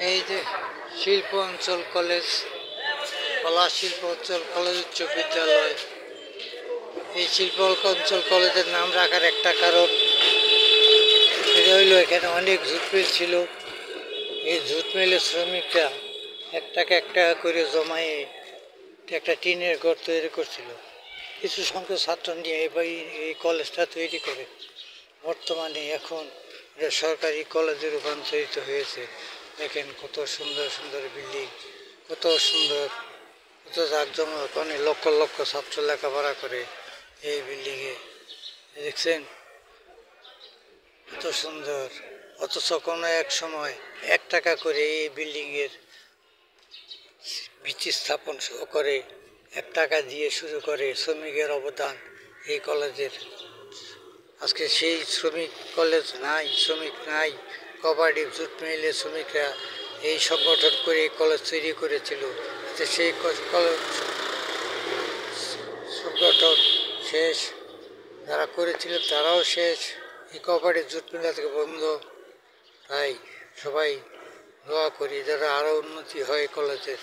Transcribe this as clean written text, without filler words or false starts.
এই যে শিল্প অঞ্চল কলেজ, কলা শিল্প অঞ্চল কলেজ উচ্চ বিদ্যালয়। এই শিল্প অঞ্চল কলেজের নাম রাখার একটা কারণ এটা হইলো এখানে অনেক জুট মিল ছিল। এই জুট মিলের শ্রমিকরা এক টাকা করে জমায়ে একটা টিনের ঘর তৈরি করছিল। কিছু সংখ্যক ছাত্র নিয়ে এই কলেজটা তৈরি করে। বর্তমানে এখন এটা সরকারি কলেজে রূপান্তরিত হয়েছে। দেখেন কত সুন্দর সুন্দর বিল্ডিং, কত সুন্দর, কত জাঁকজমক, অনেক লক্ষ লক্ষ ছাত্র লেখাপড়া করে এই বিল্ডিংয়ে। দেখছেন কত সুন্দর। অথচ কোনো এক সময় 1 টাকা করে এই বিল্ডিংয়ের ভিত্তি স্থাপন করে, 1 টাকা দিয়ে শুরু করে শ্রমিকের অবদান এই কলেজের। আজকে সেই শ্রমিক কলেজ নাই, শ্রমিক নাই। কোঅপারেটিভ জুট মিলের শ্রমিকরা এই সংগঠন করে কলেজ তৈরি করেছিল। সেই সংগঠন শেষ, যারা করেছিল তারাও শেষ। এই কোঅপারেটিভ জুট মিল থেকে বন্ধ। তাই সবাই দোয়া করি যারা আরও উন্নতি হয় কলেজের।